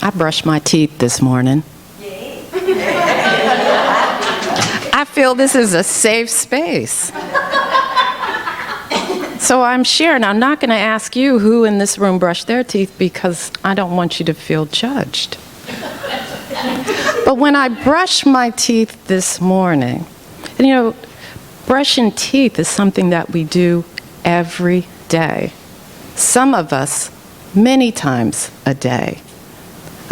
I brushed my teeth this morning. I feel this is a safe space. So I'm sharing. I'm not going to ask you who in this room brushed their teeth because I don't want you to feel judged. But when I brushed my teeth this morning, and you know, brushing teeth is something that we do every day. Some of us, many times a day.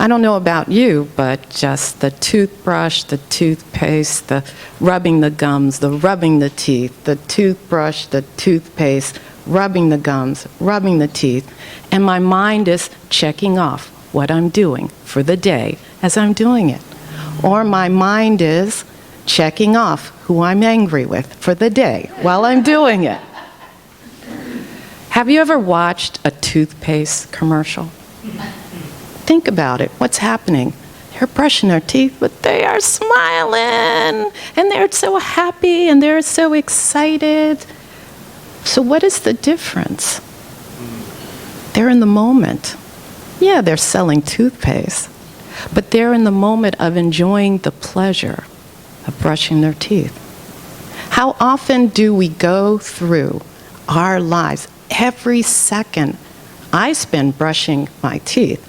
I don't know about you, but just the toothbrush, the toothpaste, the rubbing the gums, the rubbing the teeth, the toothbrush, the toothpaste, rubbing the gums, rubbing the teeth, and my mind is checking off what I'm doing for the day as I'm doing it. Or my mind is checking off who I'm angry with for the day while I'm doing it. Have you ever watched a toothpaste commercial? Think about it. What's happening? They're brushing their teeth, but they are smiling, and they're so happy, and they're so excited. So what is the difference? They're in the moment. Yeah, they're selling toothpaste, but they're in the moment of enjoying the pleasure of brushing their teeth. How often do we go through our lives? Every second I spend brushing my teeth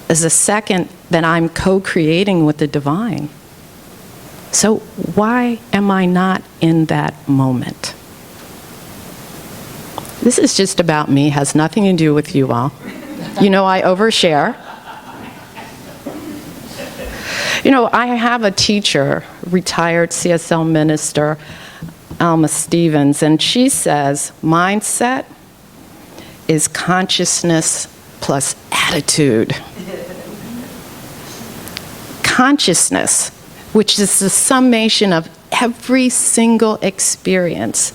is a second that I'm co-creating with the divine. So why am I not in that moment? This is just about me, has nothing to do with you all. You know, I overshare. You know, I have a teacher, retired CCSL minister, Alma Stevens, and she says mindset is consciousness plus attitude. Consciousness, which is the summation of every single experience,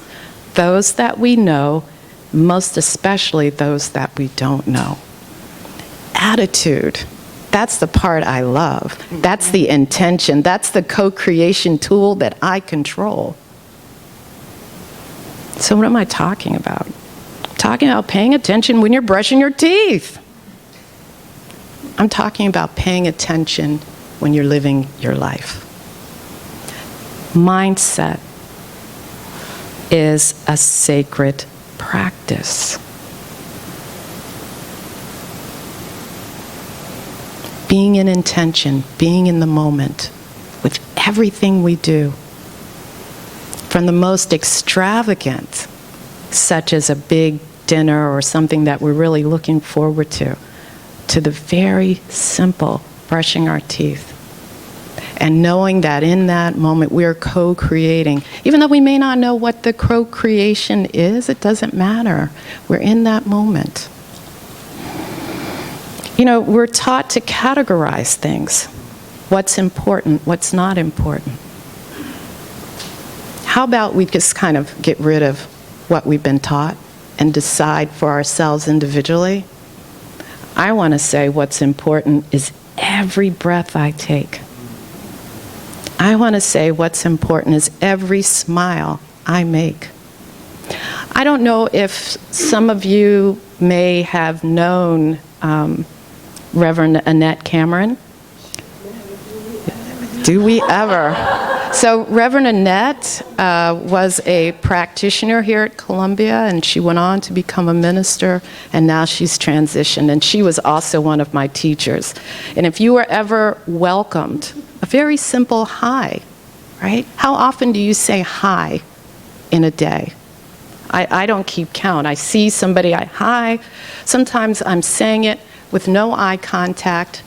those that we know, most especially those that we don't know. Attitude, that's the part I love. That's the intention. That's the co-creation tool that I control. So what am I talking about? I'm talking about paying attention when you're brushing your teeth. I'm talking about paying attention when you're living your life. Mindset is a sacred practice. Being in intention, being in the moment with everything we do. From the most extravagant, such as a big dinner or something that we're really looking forward to the very simple brushing our teeth. And knowing that in that moment we're co-creating. Even though we may not know what the co-creation is, it doesn't matter. We're in that moment. You know, we're taught to categorize things. What's important, what's not important. How about we just kind of get rid of what we've been taught and decide for ourselves individually? I want to say what's important is every breath I take. I want to say what's important is every smile I make. I don't know if some of you may have known Reverend Annette Cameron. Do we ever? So Reverend Annette was a practitioner here at Columbia, and she went on to become a minister, and now she's transitioned, and she was also one of my teachers. And if you were ever welcomed, a very simple hi, right? How often do you say hi in a day? I don't keep count. I see somebody, hi. Sometimes I'm saying it with no eye contact,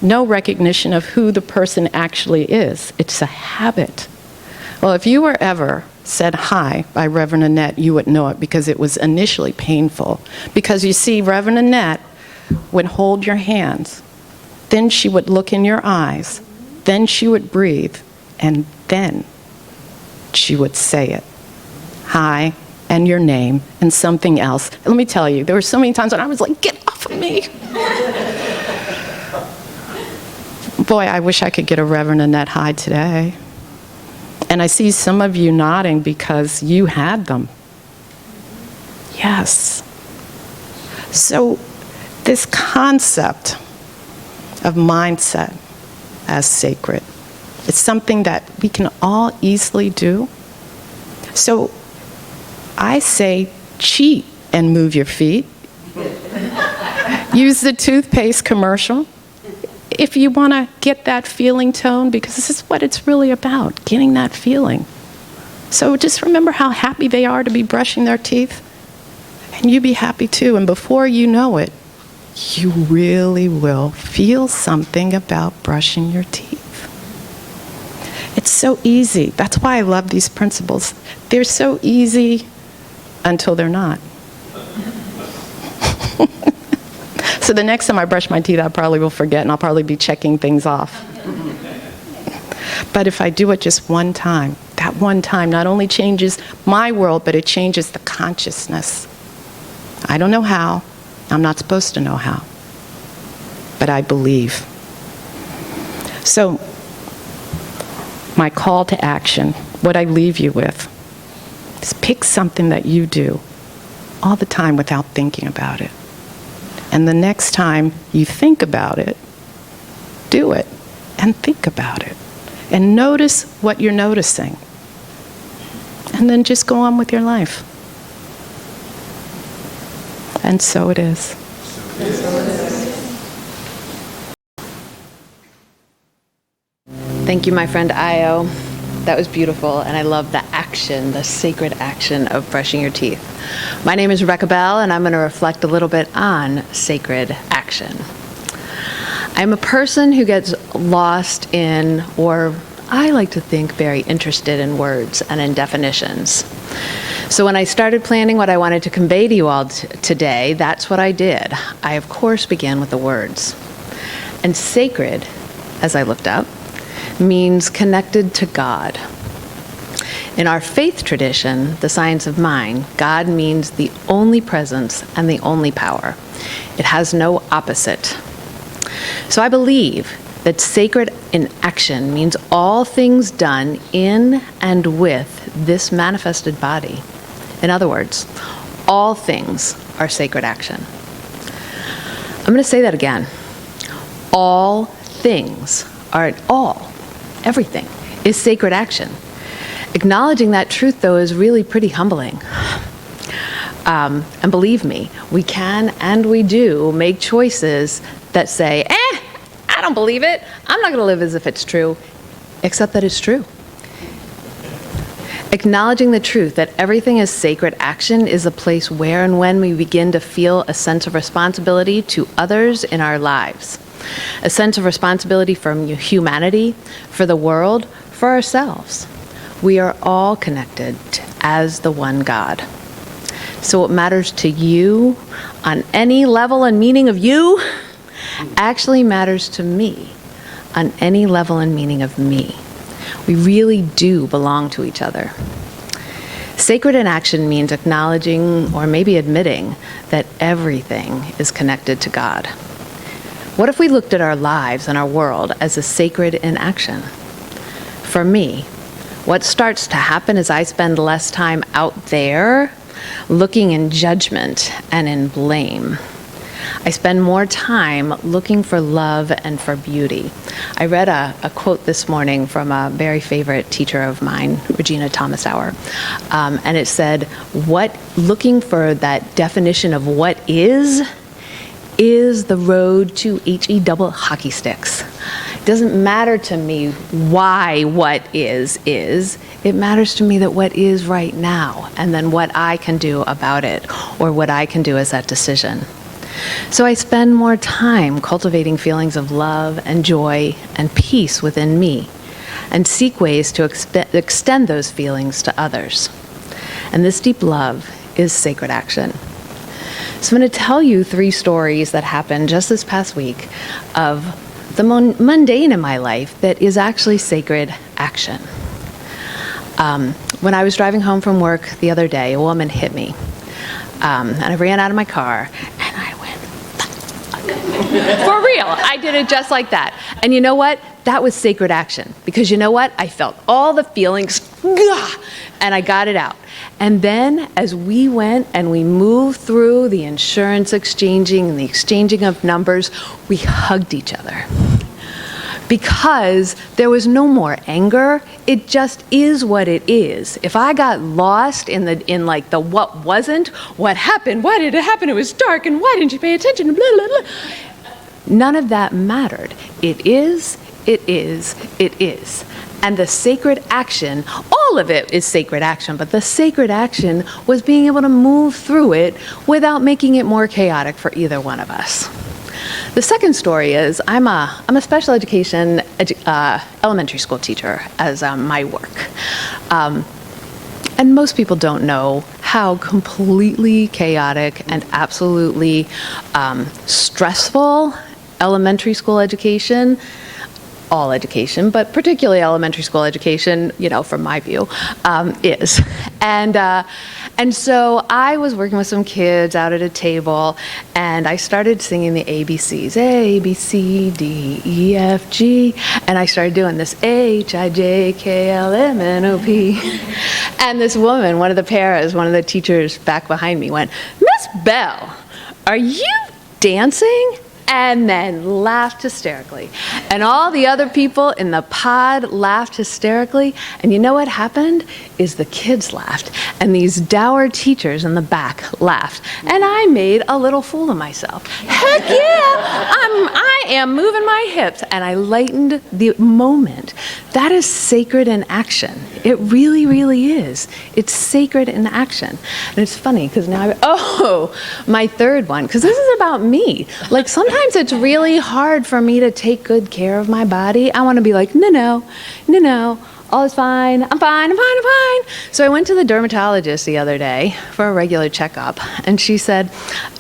no recognition of who the person actually is. It's a habit. Well, if you were ever said hi by Reverend Annette, you would know it because it was initially painful. Because you see, Reverend Annette would hold your hands, then she would look in your eyes, then she would breathe, and then she would say it. Hi, and your name, and something else. And let me tell you, there were so many times when I was like, get off of me. Boy, I wish I could get a Reverend Annette hi today. And I see some of you nodding because you had them. Yes. So this concept of mindset as sacred. It's something that we can all easily do. So I say cheat and move your feet. Use the toothpaste commercial if you want to get that feeling tone, because this is what it's really about, getting that feeling. So just remember how happy they are to be brushing their teeth, and you be happy too. And before you know it, you really will feel something about brushing your teeth. It's so easy. That's why I love these principles. They're so easy until they're not. So the next time I brush my teeth, I probably will forget, and I'll probably be checking things off. But if I do it just one time, that one time not only changes my world, but it changes the consciousness. I don't know how. I'm not supposed to know how. But I believe. So, my call to action, what I leave you with, is pick something that you do all the time without thinking about it. And the next time you think about it, do it and think about it. And notice what you're noticing. And then just go on with your life. And so it is. Thank you, my friend Io. That was beautiful, and I love the action, the sacred action of brushing your teeth. My name is Rebecca Bell, and I'm going to reflect a little bit on sacred action. I'm a person who gets lost in, or I like to think very interested in words and in definitions. So when I started planning what I wanted to convey to you all today, that's what I did. I, of course, began with the words. And sacred, as I looked up, means connected to God. In our faith tradition, the science of mind, God means the only presence and the only power. It has no opposite. So I believe that sacred in action means all things done in and with this manifested body. In other words, all things are sacred action. I'm going to say that again. All things are everything is sacred action. Acknowledging that truth, though, is really pretty humbling. And believe me, we can and we do make choices that say, I don't believe it. I'm not going to live as if it's true, except that it's true. Acknowledging the truth that everything is sacred action is a place where and when we begin to feel a sense of responsibility to others in our lives. A sense of responsibility for humanity, for the world, for ourselves. We are all connected as the one God. So what matters to you on any level and meaning of you actually matters to me on any level and meaning of me. We really do belong to each other. Sacred in action means acknowledging, or maybe admitting, that everything is connected to God. What if we looked at our lives and our world as a sacred in action? For me, what starts to happen is I spend less time out there looking in judgment and in blame. I spend more time looking for love and for beauty. I read a quote this morning from a very favorite teacher of mine, Regina Thomasauer, and it said, looking for that definition of what is the road to H-E double hockey sticks. It doesn't matter to me why what is. It matters to me that what is right now, and then what I can do about it, or what I can do as that decision. So I spend more time cultivating feelings of love and joy and peace within me, and seek ways to extend those feelings to others. And this deep love is sacred action. So I'm going to tell you 3 stories that happened just this past week of the mundane in my life that is actually sacred action. When I was driving home from work the other day, a woman hit me. And I ran out of my car, and I went, for real. I did it just like that. And you know what? That was sacred action. Because you know what? I felt all the feelings, and I got it out. And then as we went and we moved through the insurance exchanging and the exchanging of numbers, we hugged each other. Because there was no more anger. It just is what it is. If I got lost in the what wasn't, what happened, why did it happen, it was dark, and why didn't you pay attention, blah, blah, blah. None of that mattered. It is, it is, it is. And the sacred action, all of it is sacred action, but the sacred action was being able to move through it without making it more chaotic for either one of us. The second story is I'm a special education elementary school teacher as my work. And most people don't know how completely chaotic and absolutely stressful elementary school education, all education, but particularly elementary school education, from my view, is. And so I was working with some kids out at a table, and I started singing the ABCs, A, B, C, D, E, F, G, and I started doing this H, I, J, K, L, M, N, O, P. And this woman, one of the paras, one of the teachers back behind me went, "Miss Bell, are you dancing?" And then laughed hysterically. And all the other people in the pod laughed hysterically. And you know what happened? Is the kids laughed. And these dour teachers in the back laughed. And I made a little fool of myself. Heck yeah! I am moving my hips. And I lightened the moment. That is sacred in action. It really, really is. It's sacred in action. And it's funny, because now my third one, because this is about me. Like, sometimes it's really hard for me to take good care of my body. I want to be like, no, all is fine, I'm fine. So I went to the dermatologist the other day for a regular checkup, and she said,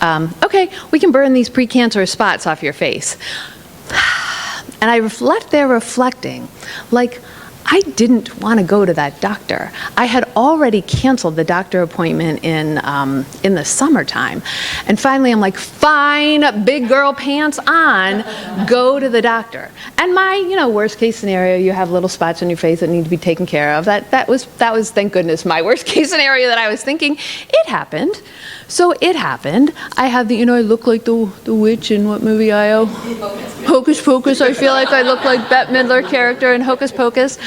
okay, we can burn these precancerous spots off your face. And I left there reflecting, like, I didn't want to go to that doctor. I had already canceled the doctor appointment in the summertime. And finally I'm like, fine, big girl pants on, go to the doctor. And my, worst case scenario, you have little spots on your face that need to be taken care of. That was, thank goodness, my worst case scenario that I was thinking. It happened. So it happened. I have I look like the witch in what movie, I.O.? Hocus Pocus. I feel like I look like Bette Midler character in Hocus Pocus.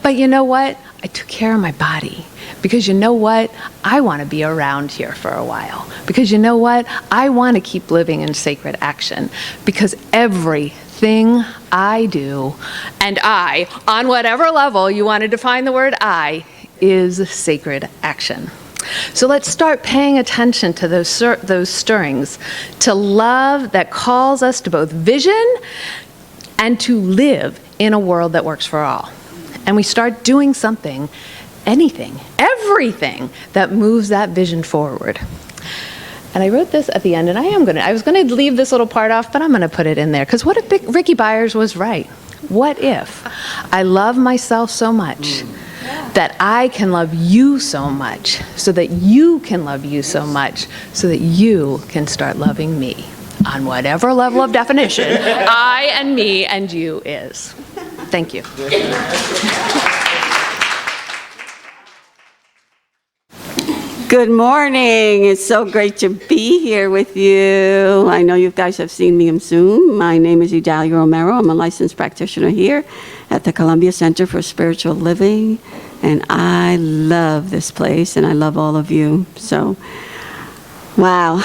But you know what? I took care of my body. Because you know what? I want to be around here for a while. Because you know what? I want to keep living in sacred action. Because everything I do, and I, on whatever level you want to define the word I, is sacred action. So let's start paying attention to those stirrings, to love that calls us to both vision and to live in a world that works for all. And we start doing something, anything, everything that moves that vision forward. And I wrote this at the end, and I was going to leave this little part off, but I'm going to put it in there. Because what if Ricky Byers was right? What if I love myself so much that I can love you so much, so that you can love you so much, so that you can start loving me on whatever level of definition I and me and you is. Thank you. Good morning. It's so great to be here with you. I know you guys have seen me soon. My name is Idalia Romero. I'm a licensed practitioner here at the Columbia Center for Spiritual Living. And I love this place, and I love all of you. So, wow.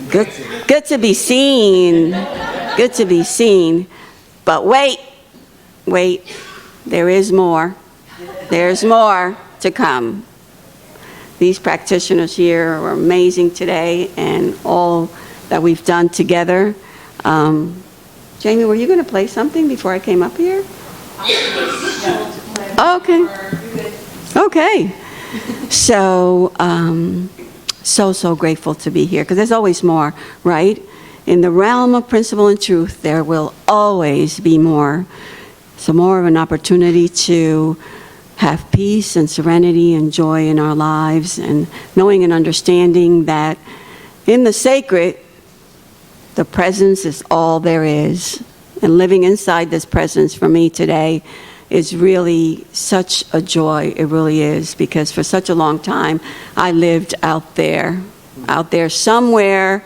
Good to be seen. Good to be seen. But wait. There is more. There's more to come. These practitioners here are amazing today, and all that we've done together. Jamie, were you going to play something before I came up here? Okay. So, so grateful to be here, because there's always more, right? In the realm of principle and truth, there will always be more. So more of an opportunity to have peace and serenity and joy in our lives, and knowing and understanding that in the sacred, the presence is all there is. And living inside this presence for me today is really such a joy. It really is, because for such a long time, I lived out there somewhere.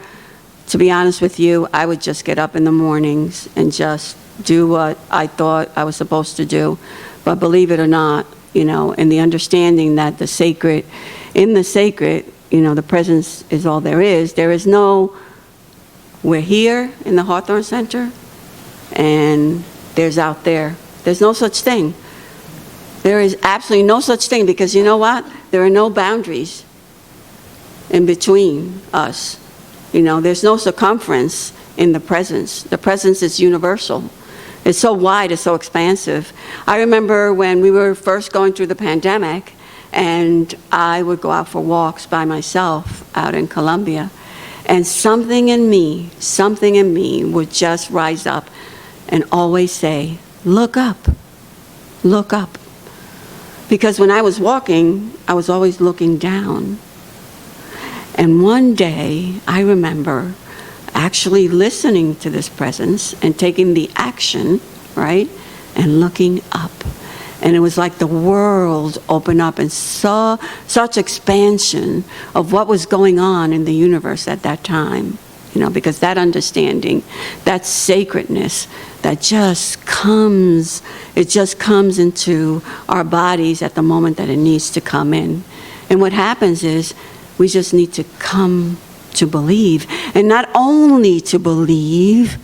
To be honest with you, I would just get up in the mornings and just do what I thought I was supposed to do. But believe it or not, and the understanding that in the sacred, the presence is all there is. We're here in the Hawthorne Center, and there's out there. There's no such thing. There is absolutely no such thing, because you know what? There are no boundaries in between us. There's no circumference in the presence. The presence is universal. It's so wide, it's so expansive. I remember when we were first going through the pandemic, and I would go out for walks by myself out in Columbia, and something in me would just rise up and always say, look up, look up. Because when I was walking, I was always looking down. And one day, I remember actually listening to this presence and taking the action, right, and looking up. And it was like the world opened up and saw such expansion of what was going on in the universe at that time. Because that understanding, that sacredness, that just comes into our bodies at the moment that it needs to come in. And what happens is, we just need to come to believe. And not only to believe,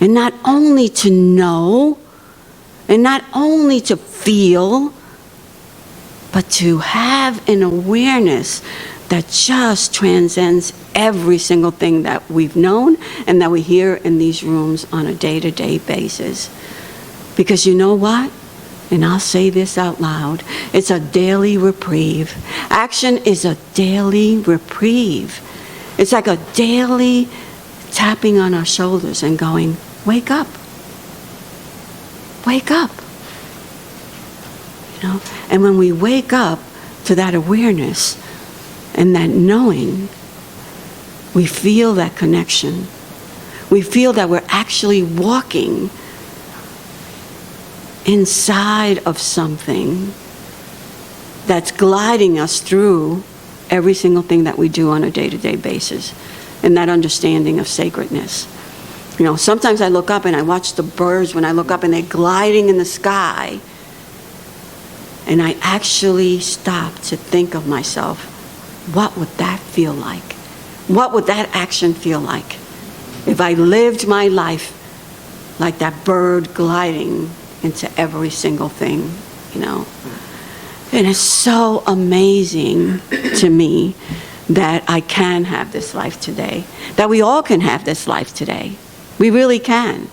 and not only to know, and not only to feel, but to have an awareness that just transcends every single thing that we've known and that we hear in these rooms on a day-to-day basis. Because you know what? And I'll say this out loud, it's a daily reprieve. Action is a daily reprieve. It's like a daily tapping on our shoulders and going, wake up. Wake up. And when we wake up to that awareness and that knowing, we feel that connection. We feel that we're actually walking inside of something that's gliding us through every single thing that we do on a day-to-day basis, and that understanding of sacredness. Sometimes I look up and I watch the birds when I look up and they're gliding in the sky, and I actually stop to think of myself, what would that feel like? What would that action feel like if I lived my life like that bird gliding into every single thing, And it's so amazing to me that I can have this life today, that we all can have this life today. We really can,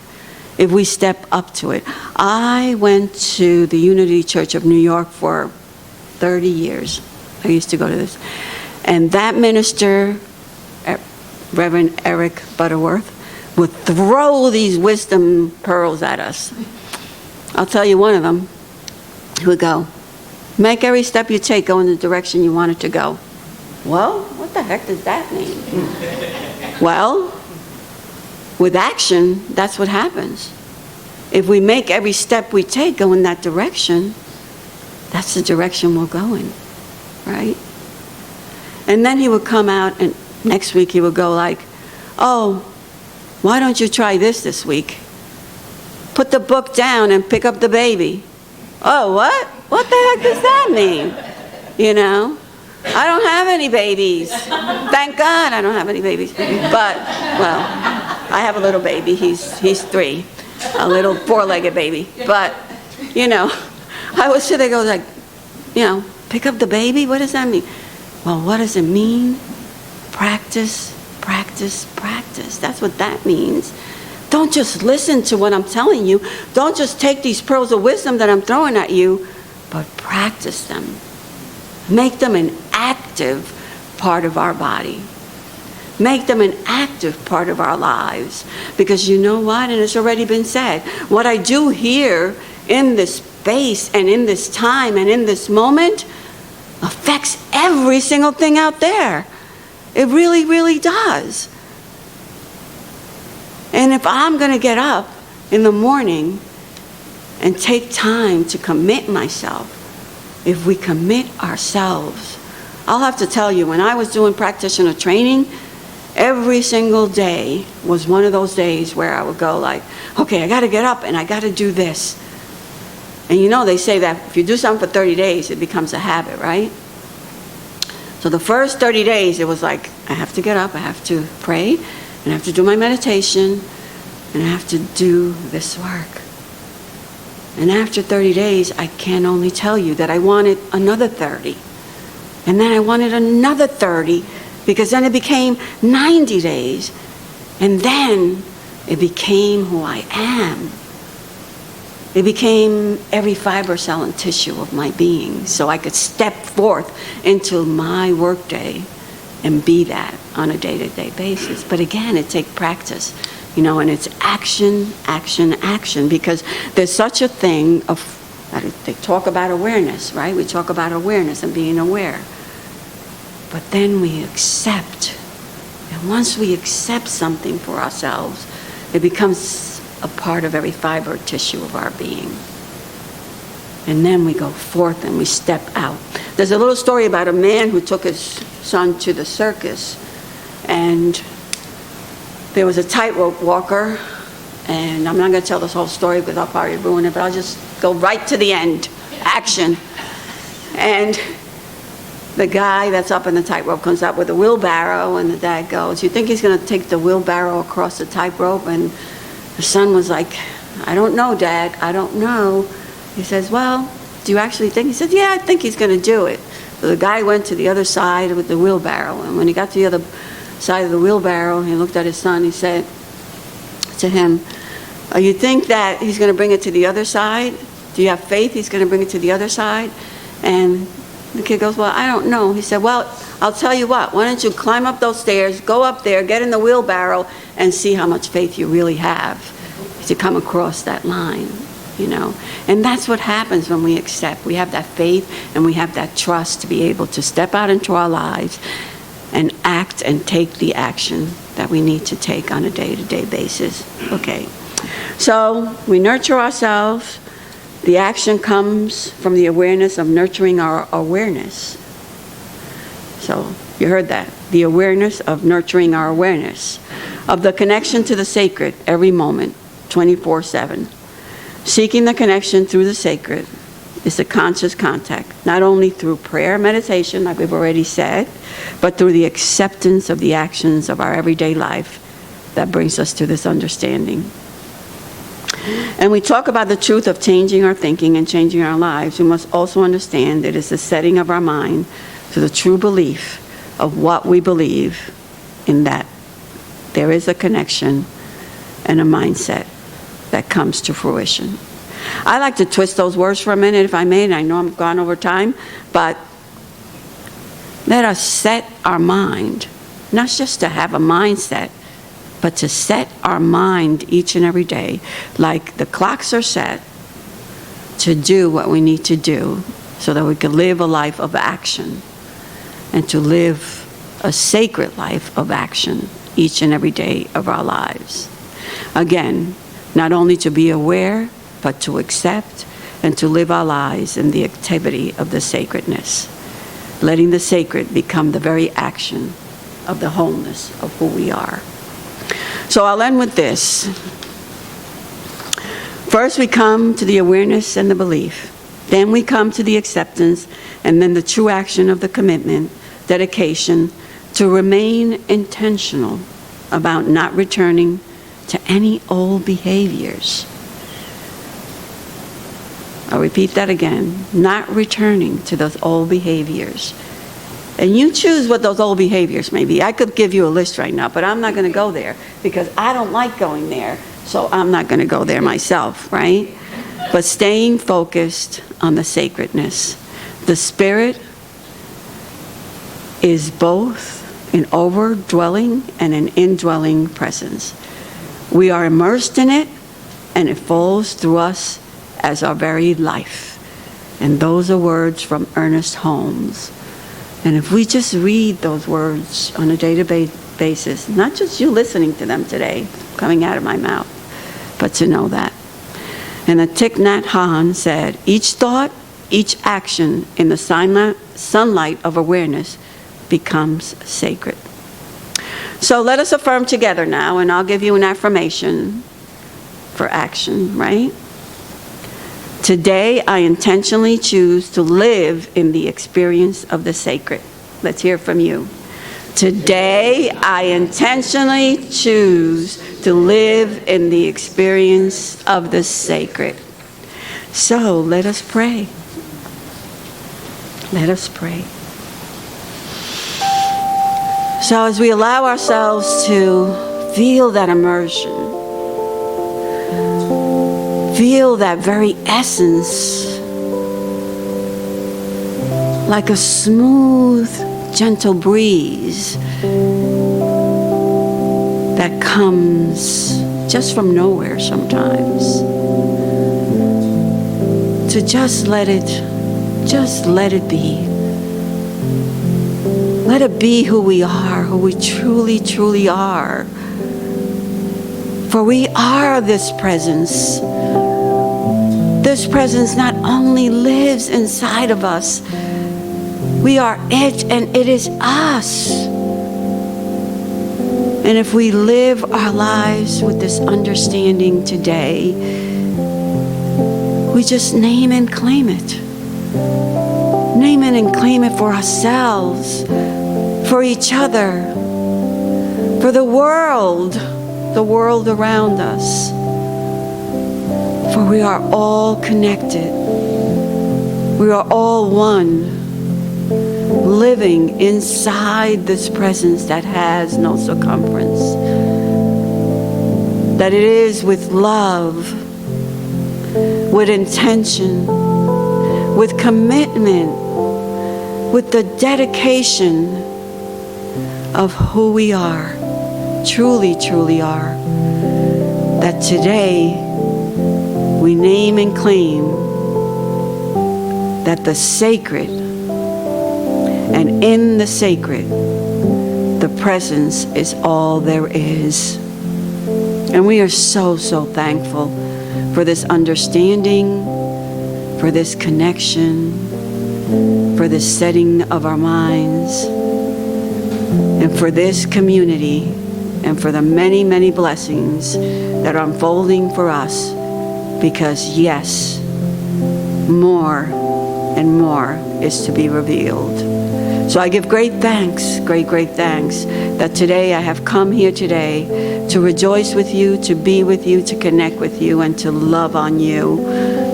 if we step up to it. I went to the Unity Church of New York for 30 years. I used to go to this. And that minister, Reverend Eric Butterworth, would throw these wisdom pearls at us. I'll tell you one of them. He would go, make every step you take go in the direction you want it to go. Well, what the heck does that mean? Well, with action, that's what happens. If we make every step we take go in that direction, that's the direction we'll go in, right? And then he would come out, and next week he would go like, oh, why don't you try this week? Put the book down and pick up the baby. Oh, what? What the heck does that mean? I don't have any babies. Thank God I don't have any babies. But, well, I have a little baby. He's 3, a little 4-legged baby. But, I would sit there and go like, pick up the baby? What does that mean? Well, what does it mean? Practice, practice, practice. That's what that means. Don't just listen to what I'm telling you. Don't just take these pearls of wisdom that I'm throwing at you, but practice them. Make them an active part of our body. Make them an active part of our lives. Because you know what? And it's already been said. What I do here in this space and in this time and in this moment affects every single thing out there. It really, really does. And if I'm going to get up in the morning and take time to commit myself, if we commit ourselves, I'll have to tell you, when I was doing practitioner training, every single day was one of those days where I would go like, okay, I got to get up and I got to do this. And you know, they say that if you do something for 30 days, it becomes a habit, right? So the first 30 days, it was like, I have to get up, I have to pray, and I have to do my meditation, and I have to do this work. And after 30 days, I can only tell you that I wanted another 30. And then I wanted another 30, because then it became 90 days. And then it became who I am. It became every fiber, cell, and tissue of my being, so I could step forth into my workday and be that on a day-to-day basis. But again, it takes practice, you know, and it's action, action, action, because there's such a thing of, they talk about awareness, right? We talk about awareness and being aware. But then we accept. And once we accept something for ourselves, it becomes a part of every fiber tissue of our being. And then we go forth and we step out. There's a little story about a man who took his son to the circus, and there was a tightrope walker, and I'm not going to tell this whole story because I'll probably ruin it, but I'll just go right to the end. Action. And the guy that's up in the tightrope comes up with a wheelbarrow, and the dad goes, "You think he's going to take the wheelbarrow across the tightrope?" And the son was like, "I don't know, Dad, I don't know." He says, "Well, do you actually think?" He said, "Yeah, I think he's going to do it." So the guy went to the other side with the wheelbarrow, and when he got to the other side of the wheelbarrow, he looked at his son, he said to him, "You think that he's going to bring it to the other side? Do you have faith he's going to bring it to the other side?" And the kid goes, "Well, I don't know." He said, "Well, I'll tell you what, why don't you climb up those stairs, go up there, get in the wheelbarrow, and see how much faith you really have to come across that line," you know. And that's what happens when we accept. We have that faith and we have that trust to be able to step out into our lives and act and take the action that we need to take on a day-to-day basis. Okay, so we nurture ourselves. The action comes from the awareness of nurturing our awareness. So you heard that. The awareness of nurturing our awareness of the connection to the sacred every moment, 24/7. Seeking the connection through the sacred is the conscious contact, not only through prayer, meditation, like we've already said, but through the acceptance of the actions of our everyday life that brings us to this understanding. And we talk about the truth of changing our thinking and changing our lives. We must also understand that it's the setting of our mind to the true belief of what we believe, in that there is a connection and a mindset that comes to fruition. I like to twist those words for a minute, if I may, and I know I'm gone over time, but let us set our mind, not just to have a mindset, but to set our mind each and every day, like the clocks are set, to do what we need to do so that we can live a life of action and to live a sacred life of action each and every day of our lives. Again, not only to be aware, but to accept and to live our lives in the activity of the sacredness, letting the sacred become the very action of the wholeness of who we are. So I'll end with this. First we come to the awareness and the belief. Then we come to the acceptance, and then the true action of the commitment, dedication, to remain intentional about not returning to any old behaviors. I'll repeat that again. Not returning to those old behaviors. And you choose what those old behaviors may be. I could give you a list right now, but I'm not going to go there because I don't like going there, so I'm not going to go there myself, right? But staying focused on the sacredness. The Spirit is both an overdwelling and an indwelling presence. We are immersed in it, and it flows through us as our very life. And those are words from Ernest Holmes. And if we just read those words on a day-to-day basis, not just you listening to them today, coming out of my mouth, but to know that. And the Thich Nhat Hanh said, each thought, each action in the sunlight of awareness becomes sacred. So let us affirm together now, and I'll give you an affirmation for action, right? Today, I intentionally choose to live in the experience of the sacred. Let's hear from you. Today, I intentionally choose to live in the experience of the sacred. So let us pray. Let us pray. So as we allow ourselves to feel that immersion, feel that very essence, like a smooth, gentle breeze that comes just from nowhere sometimes, to just let it be. Let it be who we are, who we truly, truly are. For we are this presence. This presence not only lives inside of us, we are it and it is us. And if we live our lives with this understanding today, we just name and claim it. Name it and claim it for ourselves, for each other, for the world around us. For we are all connected. We are all one, living inside this presence that has no circumference. That it is with love, with intention, with commitment, with the dedication of who we are, truly, truly are, that today we name and claim that the sacred, and in the sacred, the presence is all there is. And we are so, so thankful for this understanding, for this connection, for this setting of our minds, and for this community, and for the many, many blessings that are unfolding for us. Because yes, more and more is to be revealed. So I give great thanks, great thanks, that today I have come here today to rejoice with you, to be with you, to connect with you, and to love on you.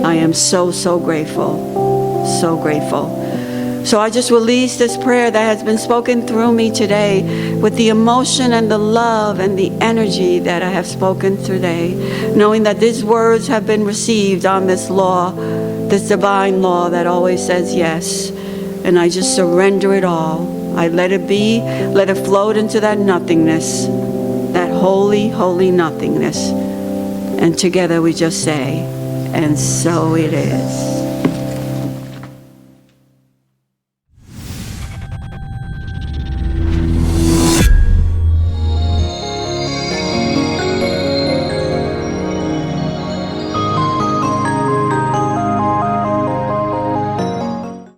I am so, so grateful, so grateful. So I just release this prayer that has been spoken through me today with the emotion and the love and the energy that I have spoken today, knowing that these words have been received on this law, this divine law that always says yes. And I just surrender it all. I let it be, let it float into that nothingness, that holy, holy nothingness. And together we just say, and so it is.